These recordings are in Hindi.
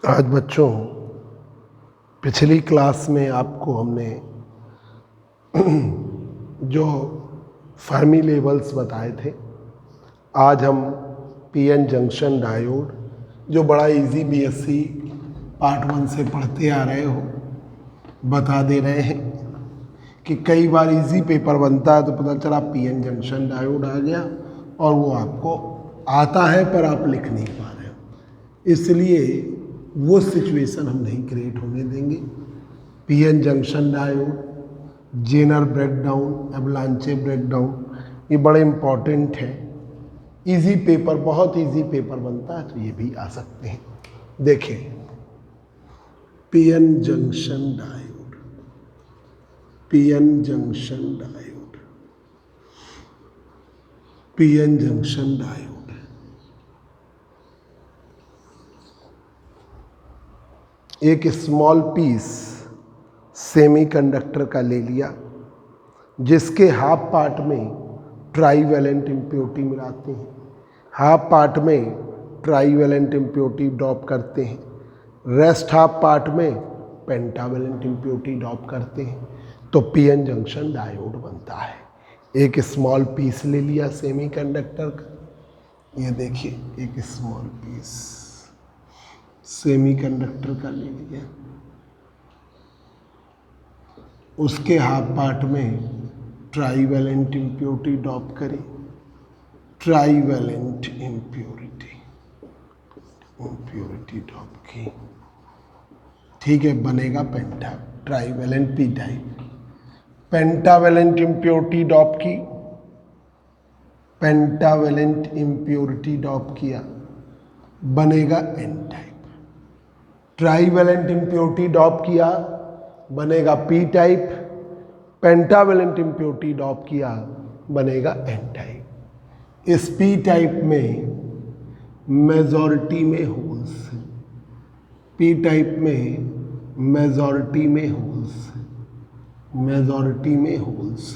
आज बच्चों पिछली क्लास में आपको हमने जो फर्मी लेवल्स बताए थे, आज हम पीएन जंक्शन डायोड जो बड़ा इजी बीएससी पार्ट 1 से पढ़ते आ रहे हो बता दे रहे हैं कि कई बार इजी पेपर बनता है तो पता चला पीएन जंक्शन डायोड आ गया और वो आपको आता है पर आप लिख नहीं पा रहे हो, इसलिए वो सिचुएशन हम नहीं क्रिएट होने देंगे। PN junction diode, Zener breakdown, एवलांचे breakdown, ये बड़े इम्पॉर्टेंट है। इजी पेपर, बहुत इजी पेपर बनता है तो ये भी आ सकते हैं। देखिए PN junction diode, PN junction diode, PN junction diode एक स्मॉल पीस सेमीकंडक्टर का ले लिया जिसके हाफ पार्ट में ट्राईवैलेंट इम्प्योरिटी मिलाते हैं, हाफ पार्ट में ट्राईवैलेंट इम्प्योरिटी ड्रॉप करते हैं, रेस्ट हाफ पार्ट में पेंटावैलेंट इम्प्योरिटी ड्रॉप करते हैं, तो पीएन जंक्शन डायोड बनता है। एक स्मॉल पीस ले लिया सेमीकंडक्टर का, ये देखिए एक स्मॉल पीस सेमीकंडक्टर का ले लिया, उसके हाफ पार्ट में ट्राईवैलेंट इम्प्योरिटी ड्रॉप करें, ट्राईवैलेंट इम्प्योरिटी ड्रॉप की, ठीक है, बनेगा penta trivalent P type. Pentavalent impurity drop की, पेंटावैलेंट इम्प्योरिटी ड्रॉप किया, बनेगा N type. Trivalent impurity drop किया, बनेगा P type. Pentavalent impurity drop किया, बनेगा एन टाइप। इस पी टाइप में मेजॉरिटी में होल्स, पी टाइप में मेजॉरिटी में होल्स, मेजॉरिटी में होल्स,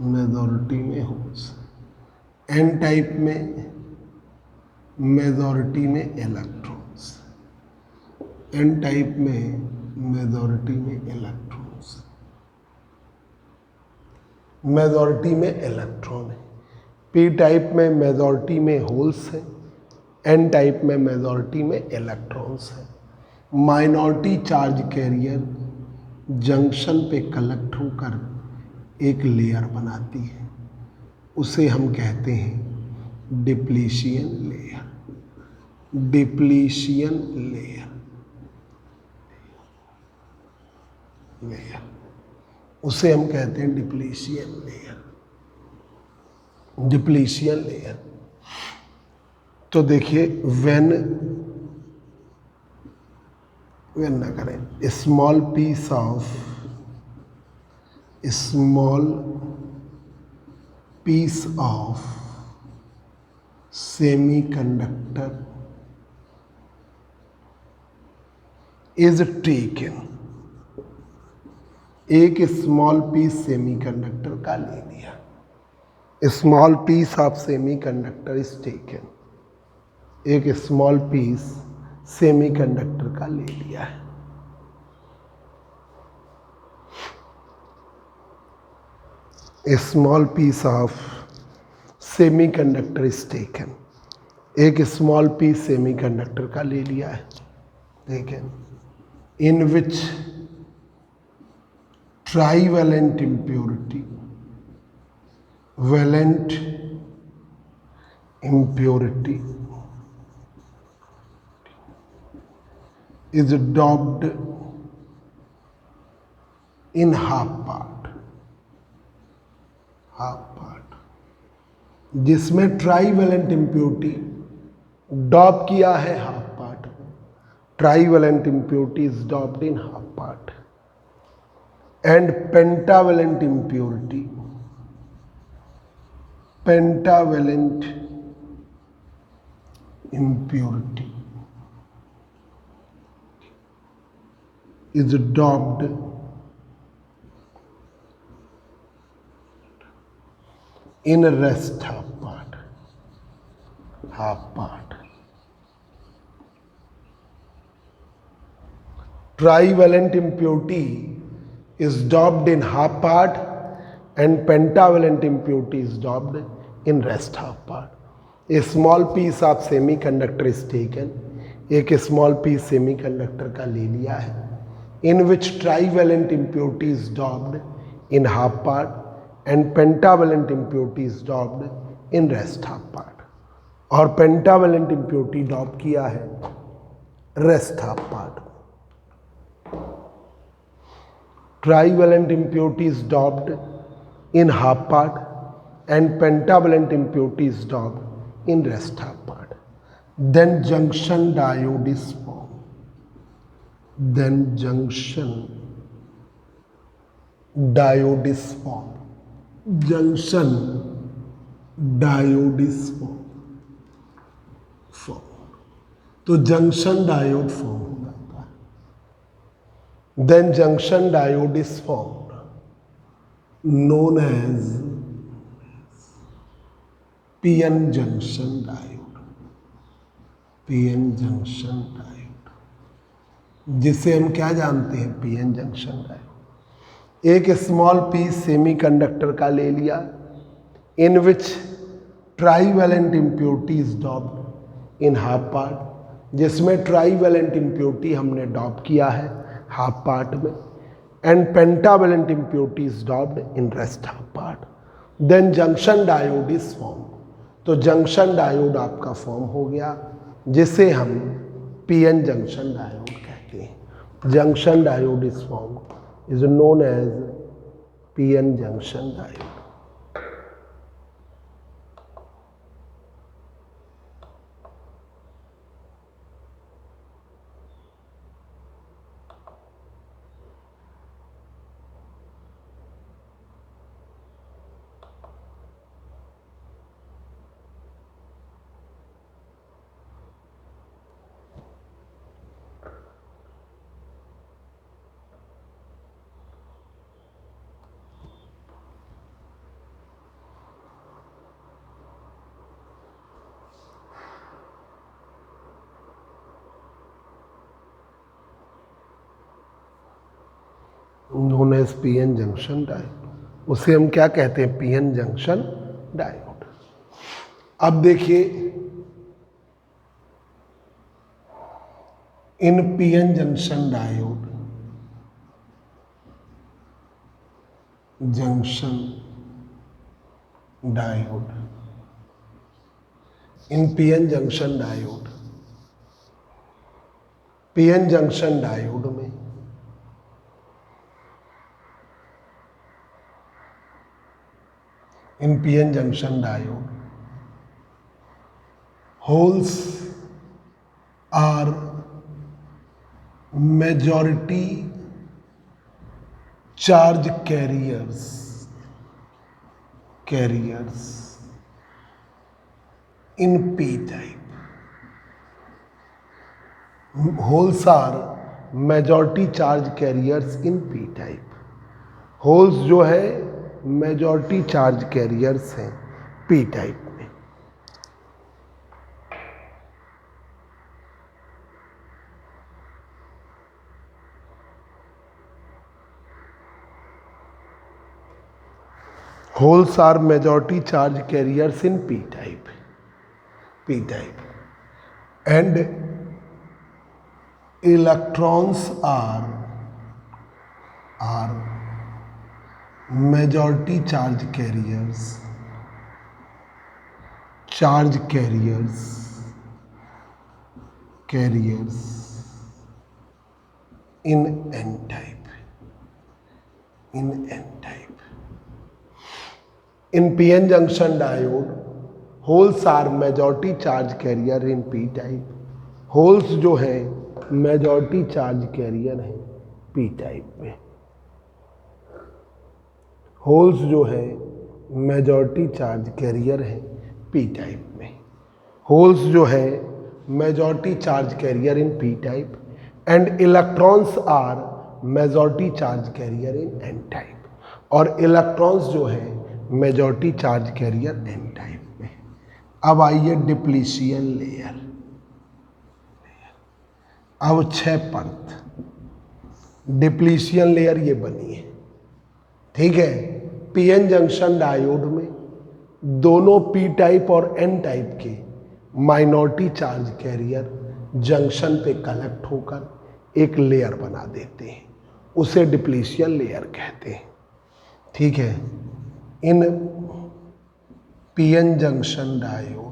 मेजॉरिटी में होल्स। एन टाइप में मेजॉरिटी में इलेक्ट्रॉन्स, एन टाइप में मेजॉरिटी में इलेक्ट्रॉन्स, मेजॉरिटी में इलेक्ट्रॉन है। पी टाइप में मेजॉरिटी में होल्स है, एन टाइप में मेजॉरिटी में इलेक्ट्रॉन्स है। माइनॉरिटी चार्ज कैरियर जंक्शन पे कलेक्ट होकर एक लेयर बनाती है, उसे हम कहते हैं डिप्लीशियन लेयर, डिप्लीशियन लेयर, उसे हम कहते हैं डिप्लीशियन लेयर, डिप्लीशियन लेयर। तो देखिए व्हेन ना करें, small piece of, small piece of semiconductor is taken, एक स्मॉल पीस सेमीकंडक्टर का ले लिया, small piece of semiconductor is taken, एक स्मॉल पीस सेमीकंडक्टर का ले लिया है। A small piece of semiconductor is taken, एक स्मॉल पीस सेमीकंडक्टर का ले लिया है, taken, in which trivalent impurity, valent impurity is doped in half part, half part, जिसमें ट्राईवैलेंट इम्प्योरिटी डॉप किया है हाफ पार्ट में, trivalent impurity is doped in half part, and pentavalent impurity, pentavalent impurity is doped in rest half part, half part. Trivalent impurity is doped in half part and pentavalent impurity is doped in rest half part. A small piece of semiconductor is taken. एक स्मॉल पीस सेमीकंडक्टर का ले लिया है, in which trivalent impurity is doped in half part and pentavalent impurity is doped in rest half part. और pentavalent impurity डॉप किया है rest half part. Trivalent impurity is doped in half part and pentavalent impurity is doped in rest half part. Then junction diode is formed. Then junction diode is formed. Junction diode is formed. तो जंक्शन डायोड फॉर्म हो जाता है. Then junction diode is formed, known as PN junction diode. PN junction diode, जिसे हम क्या जानते हैं, PN जंक्शन डायोड. एक स्मॉल पीस सेमीकंडक्टर का ले लिया, in which trivalent impurity is doped in half part, जिसमें ट्राईवैलेंट इम्प्योरिटी हमने डॉप किया है हाफ पार्ट में, and pentavalent impurity is doped in rest half part. Then junction diode is form. तो जंक्शन डायोड आपका फॉर्म हो गया, जिसे हम पीएन जंक्शन डायोड कहते हैं. Junction diode is form is known as PN junction diode. Known as PN junction diode. उसे हम क्या कहते हैं, पीएन जंक्शन डायोड. अब देखिए, in PN junction diode, junction diode, in PN junction diode, PN junction diode में in PN junction diode, holes are majority charge carriers in P type. Holes are majority charge carriers in P type. Holes जो है मेजॉरिटी चार्ज कैरियर्स हैं पी टाइप में. Holes are majority charge carriers in P type, and electrons are majority charge carriers in N type. In PN junction diode, holes are majority charge carrier in P type. Holes जो है मेजॉरिटी चार्ज कैरियर है पी टाइप में. होल्स जो है मेजॉरिटी चार्ज कैरियर है पी टाइप में. होल्स जो है majority charge carrier in P type and electrons are majority charge carrier in N type. और इलेक्ट्रॉन्स जो है majority charge carrier N type में. अब आइए डिप्लीशियन लेयर। अब 6 परत डिप्लीशियन लेयर ये बनी है, ठीक है। पीएन जंक्शन डायोड में दोनों पी टाइप और एन टाइप के माइनॉरिटी चार्ज कैरियर जंक्शन पे कलेक्ट होकर एक लेयर बना देते हैं, उसे डिप्लीशियन लेयर कहते हैं, ठीक है। In PN junction diode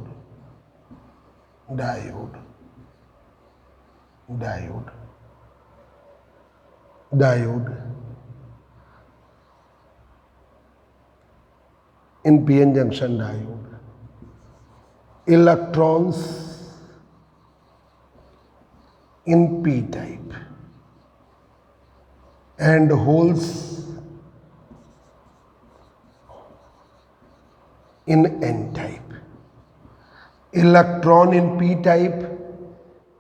in PN junction diode, electrons in P type and holes in N type. Electron in P type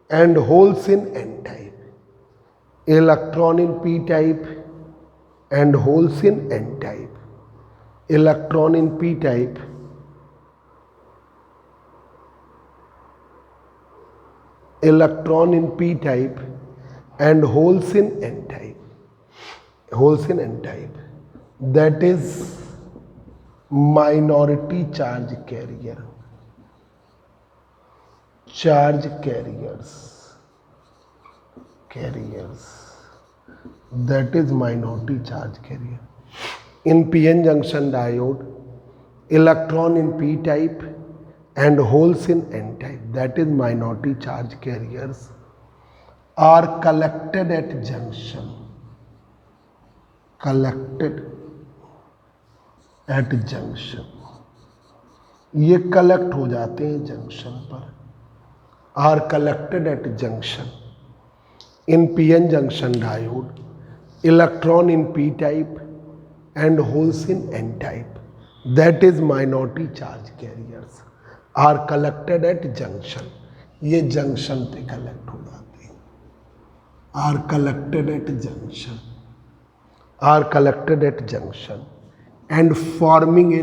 and holes in N type. Electron in P type and holes in N type. Electron in P type and holes in N type. That is minority charge carrier. That is minority charge carrier. In PN junction diode, electron in P type and holes in N type, that is minority charge carriers, are collected at junction. ये कलेक्ट हो जाते हैं जंक्शन पर, are collected at junction in PN junction diode, electron in P type and holes in N type, that is minority charge carriers, are collected at junction. ये जंक्शन पे कलेक्ट हो जाते हैं, are collected at junction and forming a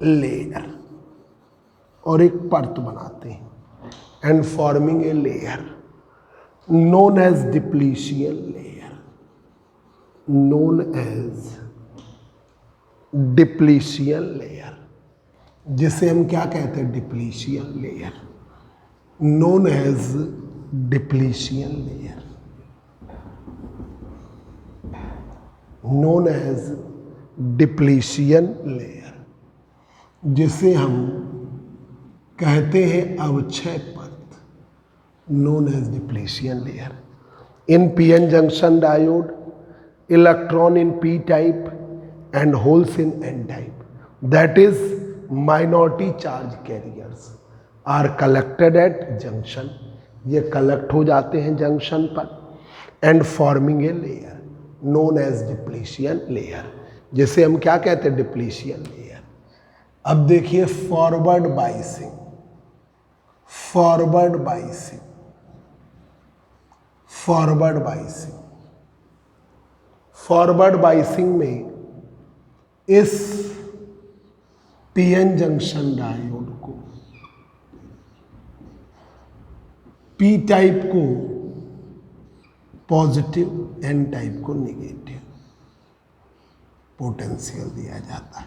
layer और एक परत बनाते हैं, and forming a layer known as depletion layer, जिसे हम क्या कहते हैं, डिप्लीशियन layer, known as depletion layer, जिसे हम कहते हैं अवक्षय परत, known as depletion layer. In PN junction diode, electron in P type and holes in N type, that is minority charge carriers, are collected at junction. ये कलेक्ट हो जाते हैं जंक्शन पर and forming a layer known as depletion layer, जिसे हम क्या कहते हैं, डिप्लीशियन लेयर। अब देखिए फॉरवर्ड बाइसिंग में इस पीएन जंक्शन डायोड को, पी टाइप को पॉजिटिव, एन टाइप को नेगेटिव पोटेंशियल दिया जाता है।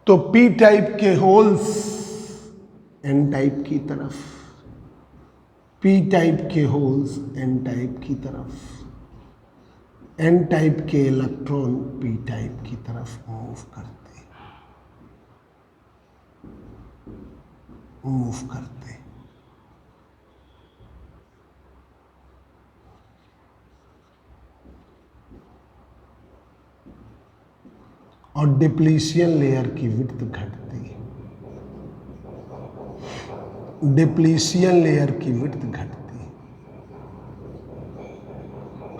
तो पी टाइप के होल्स एन टाइप की तरफ, पी टाइप के होल्स एन टाइप की तरफ, एन टाइप के इलेक्ट्रॉन पी टाइप की तरफ मूव करते हैं। और डिप्लीशियन लेयर की विड्थ घटती है,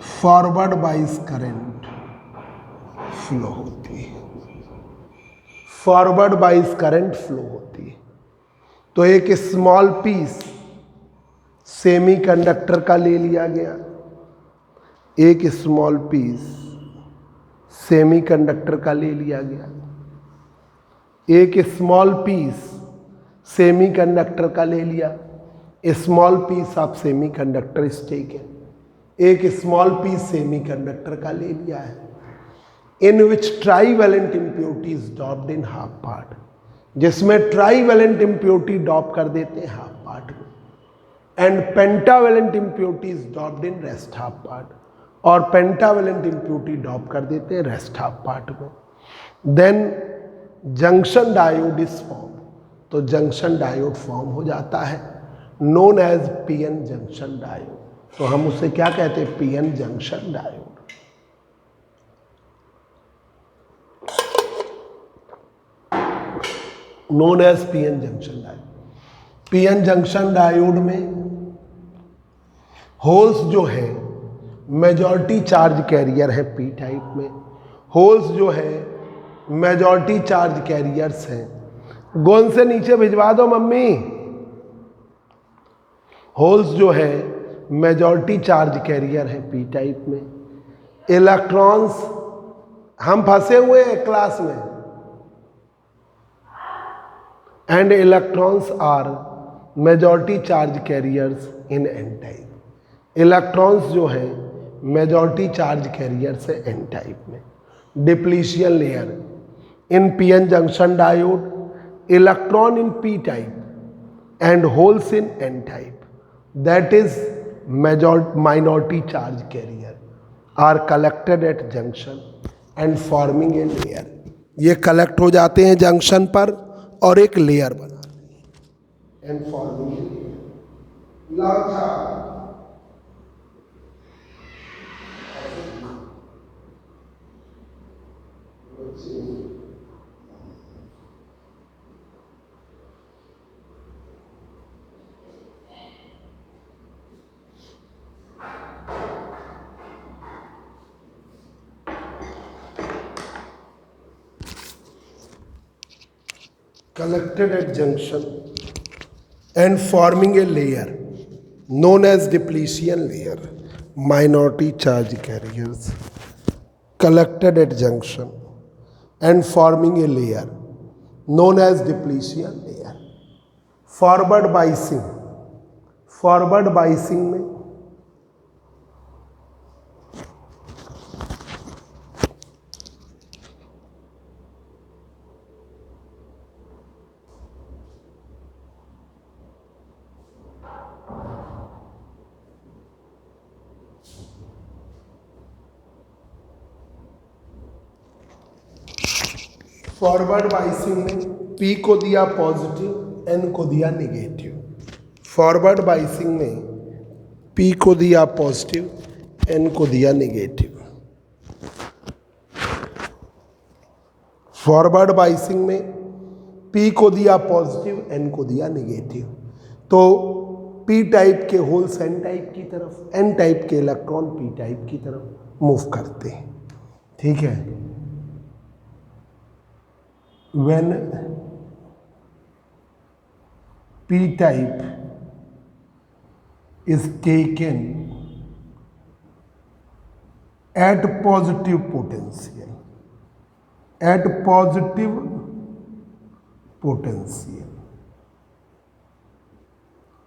फॉरवर्ड बाइस करंट फ्लो होती है। तो एक स्मॉल पीस सेमीकंडक्टर का ले लिया गया, एक स्मॉल पीस सेमीकंडक्टर का ले लिया गया, एक स्मॉल पीस सेमीकंडक्टर का ले लिया, small piece of semiconductor is taken, एक स्मॉल पीस सेमीकंडक्टर का ले लिया है, in which trivalent impurity is doped in half part, जिसमें ट्राईवेलेंट इम्प्योरिटी डॉप कर देते हैं हाफ पार्ट में, and pentavalent impurity is doped in rest half part, और पेंटावेलेंट इम्प्योरिटी डॉप कर देते हैं रेस्ट हाफ पार्ट में। Then junction diode is form, तो जंक्शन डायोड फॉर्म हो जाता है, known as PN junction diode, तो हम उसे क्या कहते हैं, PN junction diode. Known as PN junction diode. PN junction diode में होल्स जो है मेजॉरिटी चार्ज कैरियर है पी टाइप में, होल्स जो है मेजॉरिटी चार्ज कैरियर्स हैं, गोंद से नीचे भिजवा दो मम्मी। होल्स जो है मेजॉरिटी चार्ज कैरियर है पी टाइप में, इलेक्ट्रॉन्स, हम फंसे हुए हैं क्लास में, and electrons are majority charge carriers in N type, electrons जो है मेजॉरिटी चार्ज कैरियर्स है एन टाइप में। Depletion layer in PN junction diode, electron in P type and holes in N type, that is minority charge carrier are collected at junction and forming a layer, ये कलेक्ट हो जाते हैं जंक्शन पर और एक लेयर बनाते हैं, and forming a layer. collected at junction and forming a layer known as depletion layer, minority charge carriers collected at junction and forming a layer known as depletion layer. Forward biasing, forward biasing में फॉरवर्ड बाइसिंग में P को दिया पॉजिटिव, N को दिया नेगेटिव। फॉरवर्ड बाइसिंग में P को दिया पॉजिटिव, N को दिया नेगेटिव। फॉरवर्ड बाइसिंग में P को दिया पॉजिटिव, N को दिया नेगेटिव। तो P टाइप के होल्स N टाइप की तरफ, N टाइप के इलेक्ट्रॉन P टाइप की तरफ मूव करते हैं। ठीक है। when P type is taken at positive potential, at positive potential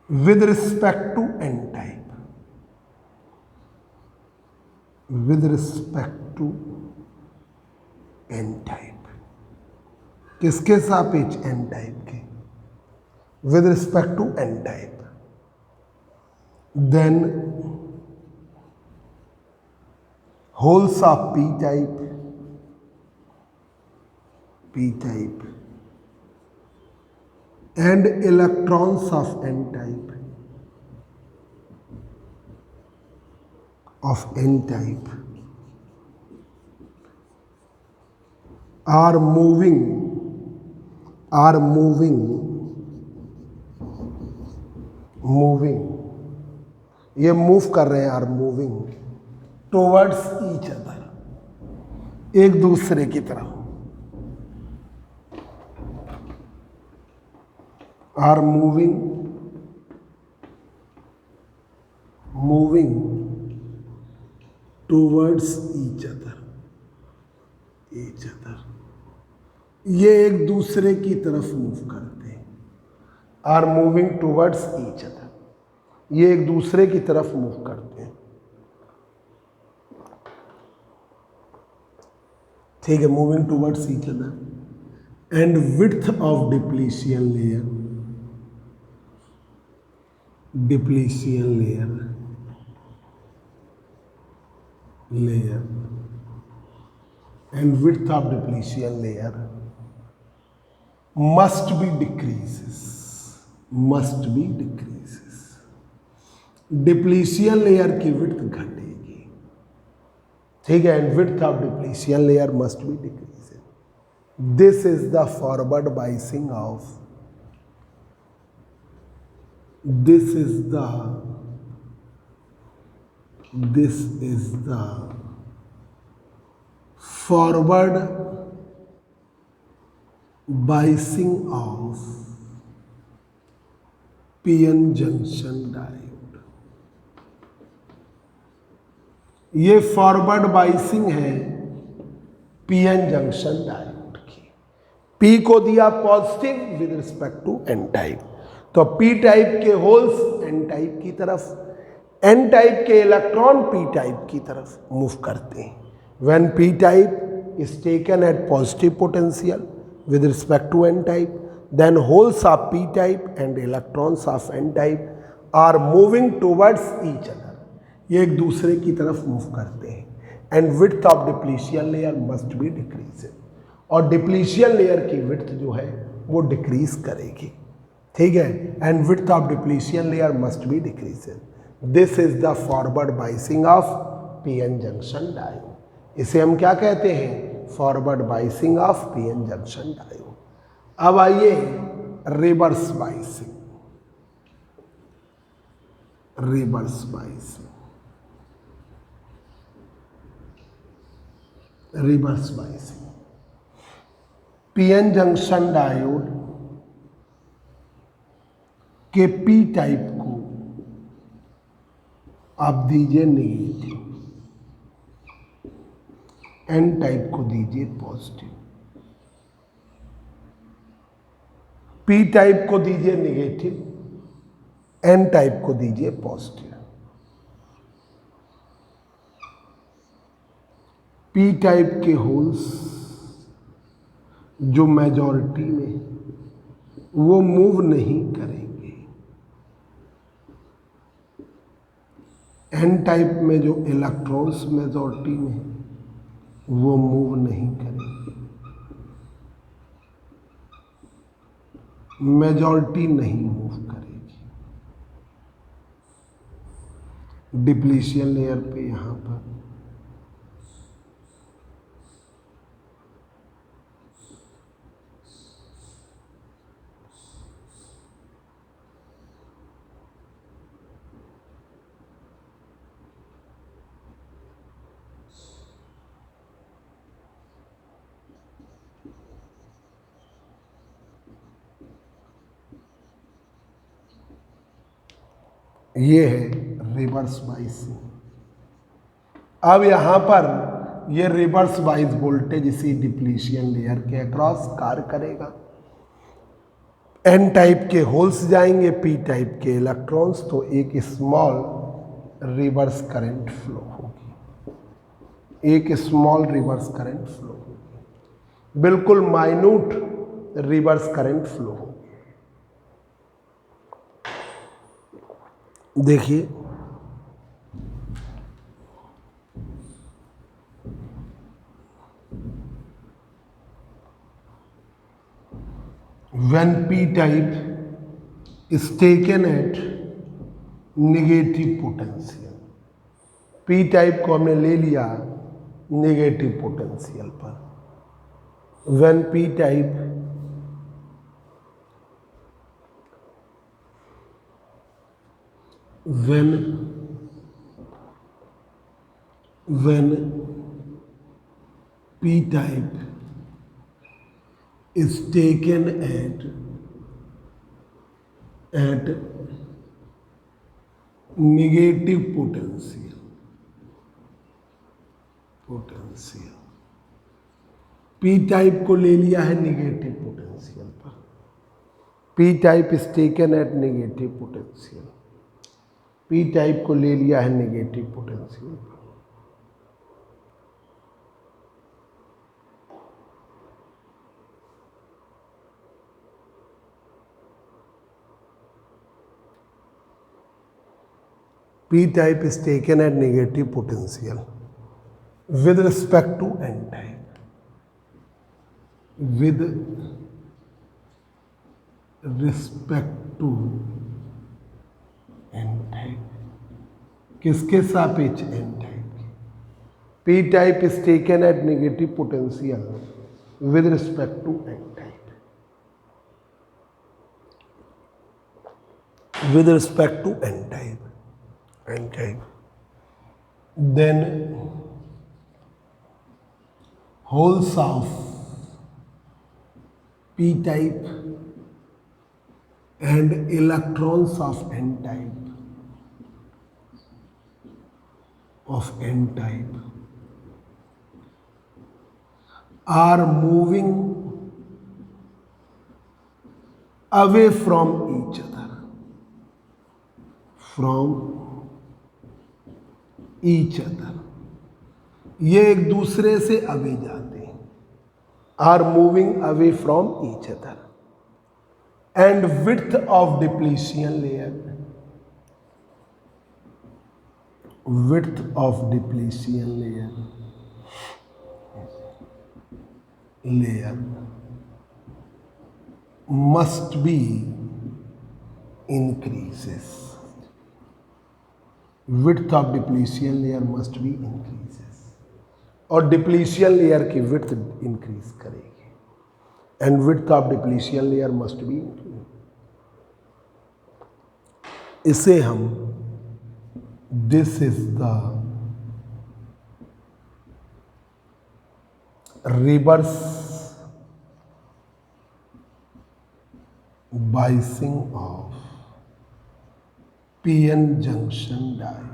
with respect to N type, with respect to N type, किसके सापेक्ष N टाइप के, with respect to N type, then holes of P type and electrons of N type are moving, ये मूव कर रहे हैं, are moving towards each other, एक दूसरे की तरफ, are moving towards each other, each other, ये एक दूसरे की तरफ मूव करते हैं, are moving towards each other, ये एक दूसरे की तरफ मूव करते हैं। ठीक है, moving towards each other and width of depletion layer, depletion layer and width of depletion layer must be decreases, depletion layer की विड्थ घटेगी। ठीक है, and width of depletion layer must be decreases. This is the forward biasing of, this is the forward biasing of PN junction diode. ये फॉरवर्ड बाइसिंग है पीएन जंक्शन डायोड की। पी को दिया positive with respect to N type, तो पी टाइप के होल्स एन टाइप की तरफ, एन टाइप के इलेक्ट्रॉन पी टाइप की तरफ मूव करते हैं। When p type is taken at positive potential with respect to n type, then holes of p type and electrons of n type are moving towards each other. ये एक दूसरे की तरफ मूव करते हैं। And width of depletion layer must be decreased, और डिप्लीशियन लेयर की width जो है वो डिक्रीज करेगी। ठीक है, and width of depletion layer must be decreased. This is the forward biasing of pn junction diode. इसे हम क्या कहते हैं? Forward biasing of PN junction diode. अब आइए reverse biasing, reverse biasing, reverse biasing. PN junction diode के पी टाइप को आप दीजिए नेगेटिव, एन टाइप को दीजिए पॉजिटिव, पी टाइप को दीजिए नेगेटिव, एन टाइप को दीजिए पॉजिटिव। पी टाइप के होल्स जो मेजॉरिटी में, वो मूव नहीं करेंगे। एन टाइप में जो इलेक्ट्रॉन्स मेजॉरिटी में, वो मूव नहीं करेंगे, मेजॉरिटी नहीं मूव करेगी। डिप्लीशियन लेयर पे यहां पर ये है रिवर्स बाइसिंग। अब यहां पर ये रिवर्स बाइस वोल्टेज इसी डिप्लीशियन लेयर के अक्रॉस कार्य करेगा। एन टाइप के होल्स जाएंगे, पी टाइप के इलेक्ट्रॉन्स, तो एक स्मॉल रिवर्स करंट फ्लो होगी, एक स्मॉल रिवर्स करंट फ्लो होगी, बिल्कुल माइन्यूट रिवर्स करंट फ्लो होगी। देखिए, when p type is taken at negative potential, p type को हमने ले लिया नेगेटिव पोटेंशियल पर। when p type when p type is taken at negative potential, P type को ले लिया है निगेटिव पोटेंशियल पर, P type is taken at negative potential, P type को ले लिया है नेगेटिव पोटेंशियल पर। P type is taken at negative potential with respect to N type. With respect to N type. किसके सापेक्ष N type? P type is taken at negative potential with respect to N type. With respect to N type. N type. Then holes of P type and electrons of N type are moving away from each other. ये एक दूसरे से अवे जाते हैं, are moving away from each other, and width of depletion layer, width of depletion layer must be increases. Width of depletion layer must be increases. और depletion layer की width increase करेगी, and width of depletion layer must be increased. इसे हम this is the reverse biasing of PN junction diode.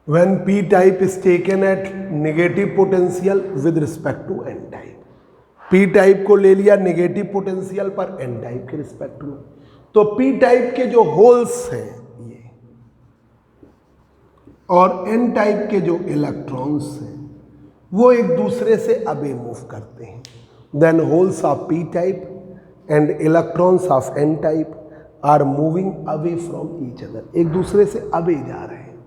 When P type is taken at negative potential with respect to N type, P type को ले लिया नेगेटिव पोटेंशियल पर N टाइप के रिस्पेक्ट में, तो P टाइप के जो होल्स हैं ये और N टाइप के जो इलेक्ट्रॉन्स हैं वो एक दूसरे से अवे मूव करते हैं. Then holes of P type and electrons of N type are moving away from each other, एक दूसरे से अवे जा रहे हैं,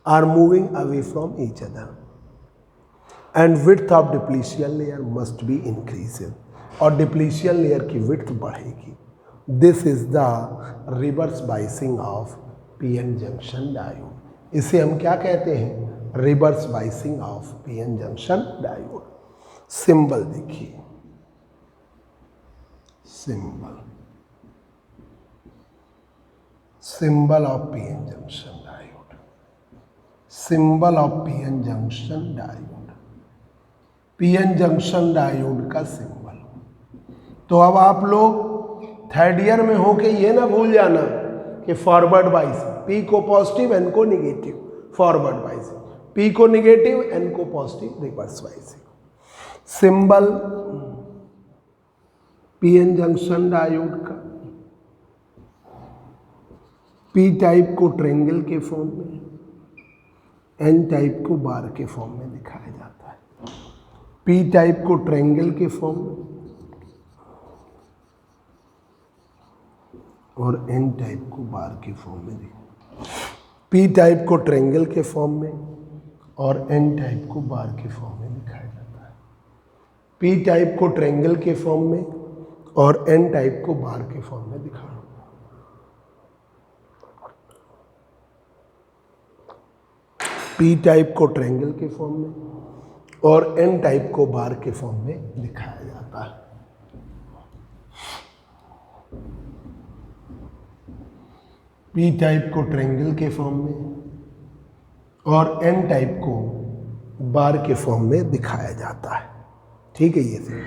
are moving away from each other, and width of depletion layer must be increased, और डिप्लीशन लेयर की विड्थ बढ़ेगी. This is the reverse biasing of PN junction diode. इसे हम क्या कहते हैं? Reverse biasing of PN junction diode. Symbol देखिए, symbol of PN junction diode, symbol of PN junction diode, PN junction diode का सिंबल. तो अब आप लोग थर्ड ईयर में हो के ये ना भूल जाना कि फॉरवर्ड बाइसिंग, पी को पॉजिटिव एन को निगेटिव, फॉरवर्ड बाइसिंग, पी को निगेटिव एन को positive, reverse biasing. Symbol PN junction diode का, पी टाइप को ट्रायंगल के फॉर्म में, एन टाइप को बार के फॉर्म में दिखाया जाता है. पी टाइप को ट्रायंगल के फॉर्म में और एन टाइप को बार के फॉर्म में दिखाया. पी टाइप को ट्रायंगल के फॉर्म में और एन टाइप को बार के फॉर्म में दिखाया जाता है. पी टाइप को ट्रायंगल के फॉर्म में और एन टाइप को बार के फॉर्म में दिखाया. पी टाइप को ट्रायंगल के फॉर्म में और एन टाइप को बार के फॉर्म में दिखाया जाता है. पी टाइप को ट्रायंगल के फॉर्म में और एन टाइप को बार के फॉर्म में दिखाया जाता है. ठीक है. ये से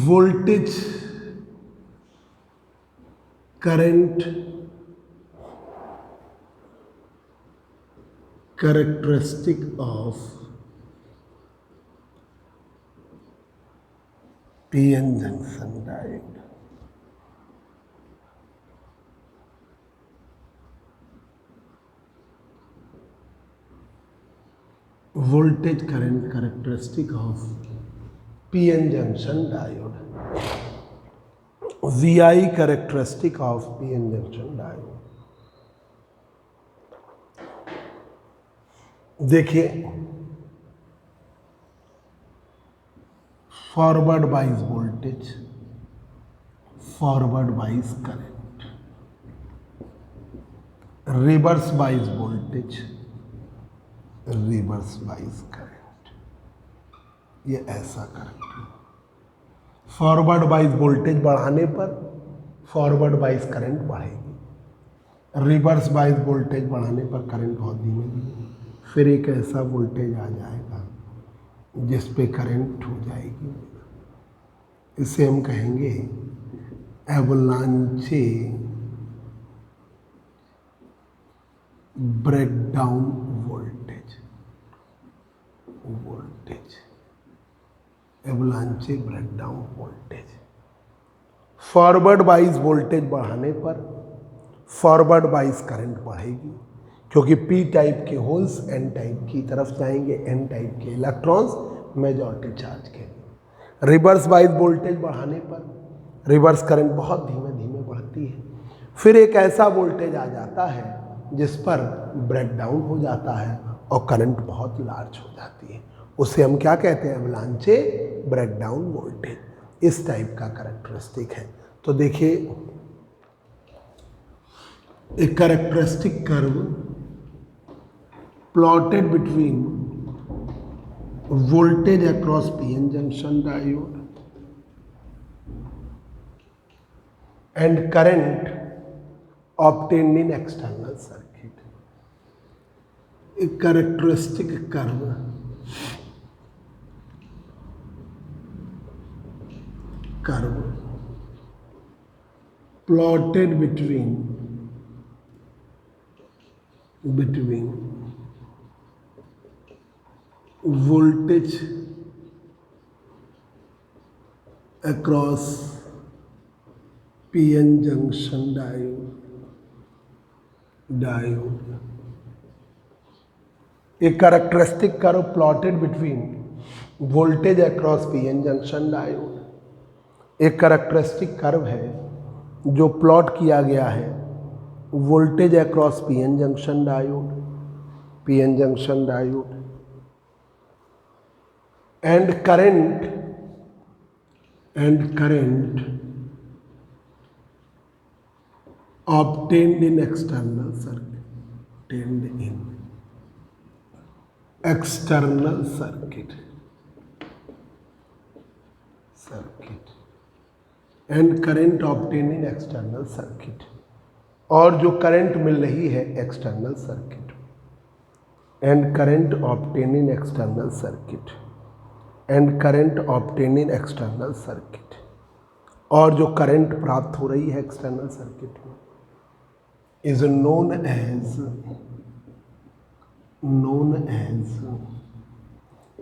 voltage, current characteristic of PN junction diode. Voltage current characteristic of PN junction diode. VI characteristic of PN junction diode. देखिए, forward bias voltage, forward bias current, reverse bias voltage, reverse bias current, ये ऐसा करंट है। फॉरवर्ड बाइस वोल्टेज बढ़ाने पर फॉरवर्ड बाइस करंट बढ़ेगी, रिवर्स बाइस वोल्टेज बढ़ाने पर करंट बहुत धीमे धीमे, फिर एक ऐसा वोल्टेज आ जाएगा जिस पे करंट हो जाएगी। इसे हम कहेंगे एवलांचे breakdown voltage, एवलांचे breakdown voltage. Forward bias voltage बढ़ाने पर फॉरवर्ड बाइस करंट बढ़ेगी, क्योंकि पी टाइप के होल्स एन टाइप की तरफ जाएंगे, एन टाइप के इलेक्ट्रॉन्स मेजॉरिटी चार्ज के। रिवर्स बाइस वोल्टेज बढ़ाने पर रिवर्स करंट बहुत धीमे धीमे बढ़ती है, फिर एक ऐसा वोल्टेज आ जाता है जिस पर ब्रेकडाउन हो जाता है और करंट बहुत लार्ज हो जाती है। उसे हम क्या कहते हैं? एवलांचे ब्रेकडाउन वोल्टेज। इस टाइप का कैरेक्टरिस्टिक है। तो देखिए, एक characteristic curve plotted between voltage across PN junction diode and current obtained in external circuit. A characteristic curve plotted between voltage across PN junction diode. A characteristic curve plotted between voltage across PN junction diode. एक कैरेक्टरिस्टिक कर्व है जो प्लॉट किया गया है voltage across PN junction diode and current obtained in external circuit and current obtained in external circuit, और जो करंट मिल रही है external circuit, and current obtain in external circuit, and current obtain in external circuit, और जो करंट प्राप्त हो रही है एक्सटर्नल सर्किट में is known as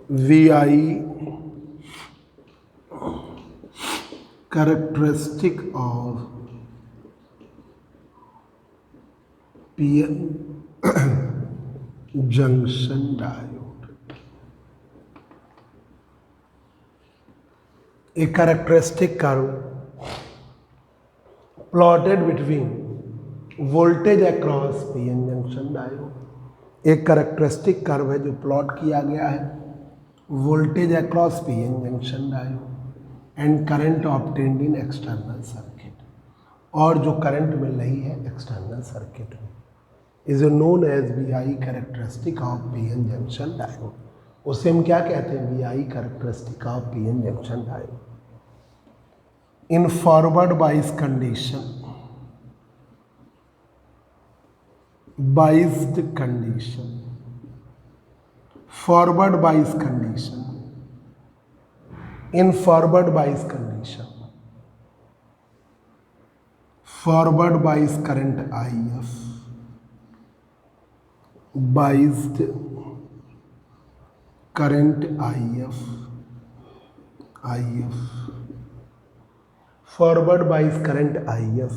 VI characteristic of PN junction diode. A characteristic curve plotted between voltage across PN junction diode. एक कैरेक्टरिस्टिक कर्व है जो प्लॉट किया गया है voltage across PN junction diode and current obtained in external circuit, और जो करंट मिल रही है एक्सटर्नल सर्किट में is known as VI characteristic of PN junction diode. उसे हम क्या कहते हैं? VI characteristic of PN junction diode. In forward bias condition, biased condition, forward bias condition, in forward bias condition, forward bias current IF biased current IF, forward bias current IF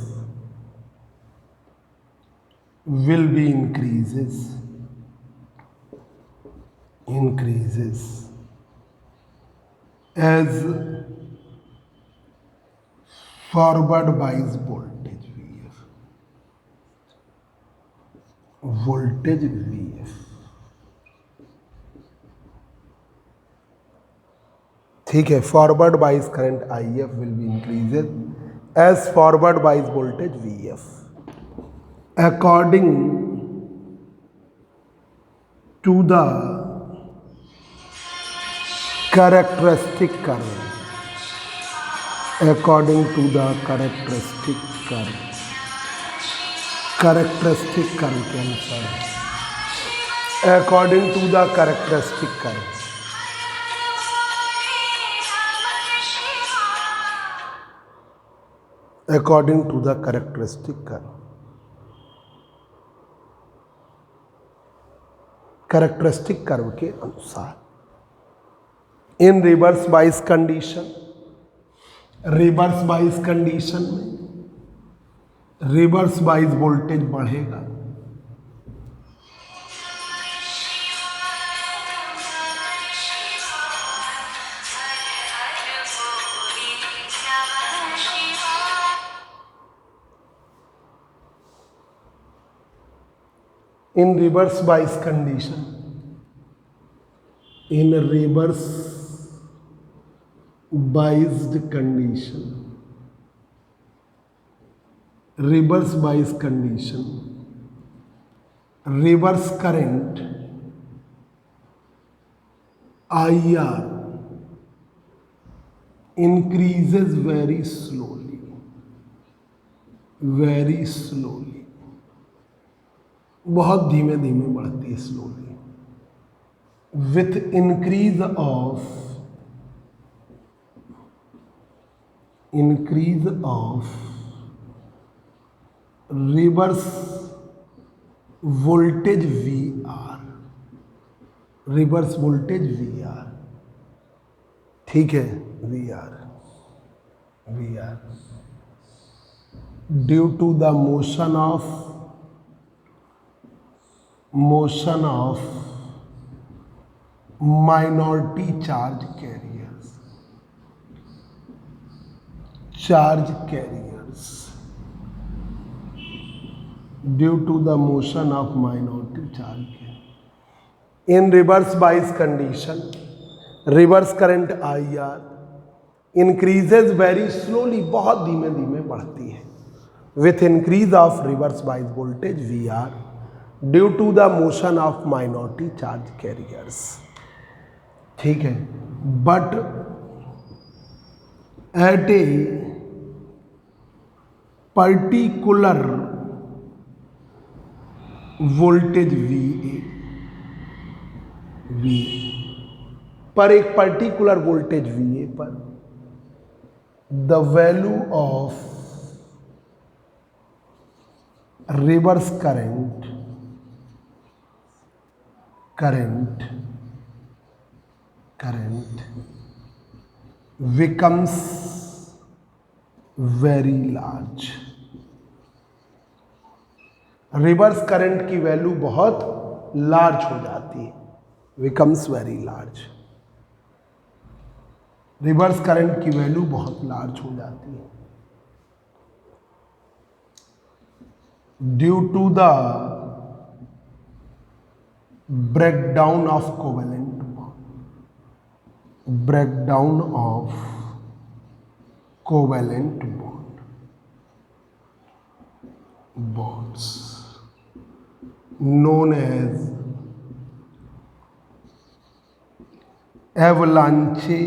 will be increases as forward bias voltage VF, ठीक है, forward bias current IF will be increased as forward bias voltage VF according to the characteristic curve, according to the characteristic curve के अनुसार, according to the characteristic curve, according to the characteristic curve, characteristic curve के अनुसार, इन रिवर्स बाइस कंडीशन में रिवर्स बाइस वोल्टेज बढ़ेगा, in reverse bias condition, reverse current IR increases very slowly, बहुत धीमे धीमे बढ़ती है, slowly, with increase of reverse voltage VR, ठीक है, VR due to the motion of minority charge carriers, due to the motion of minority charge carriers. In reverse bias condition, reverse current IR increases very slowly, बहुत धीमे धीमे बढ़ती है, with increase of reverse bias voltage VR due to the motion of minority charge carriers, ठीक है, but at a particular voltage VA पर, एक पर्टिकुलर वोल्टेज VA पर the value of reverse current becomes very large, reverse current की वैल्यू बहुत लार्ज हो जाती है, becomes very large, reverse current की वैल्यू बहुत लार्ज हो जाती है, due to the breakdown of covalent bonds known as avalanche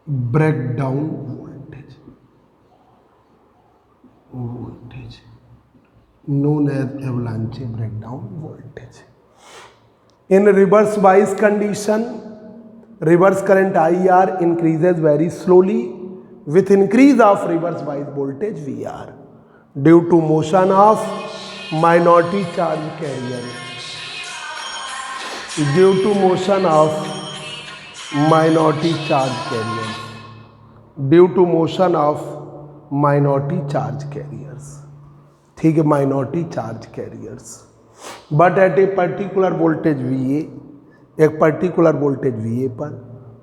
breakdown voltage known as avalanche breakdown voltage. In reverse bias condition, reverse current IR increases very slowly with increase of reverse bias voltage VR due to motion of minority charge carrier due to motion of minority charge carrier due to motion of minority charge carriers. ठीक है, minority charge carriers, but at a particular voltage VA, एक particular voltage VA पर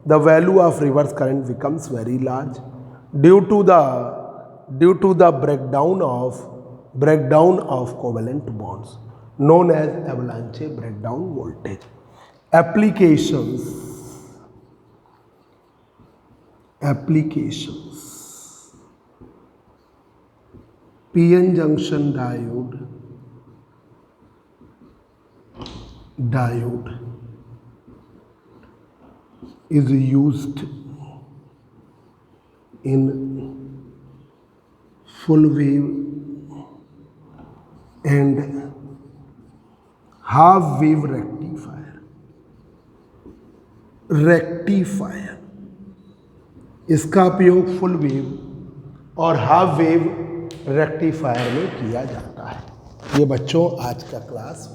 the value of reverse current becomes very large due to the breakdown of covalent bonds known as avalanche breakdown voltage. Applications PN junction diode is used in full wave and half wave rectifier. इसका उपयोग फुल वेव और हाफ वेव रेक्टिफायर में किया जाता है। ये बच्चों आज का क्लास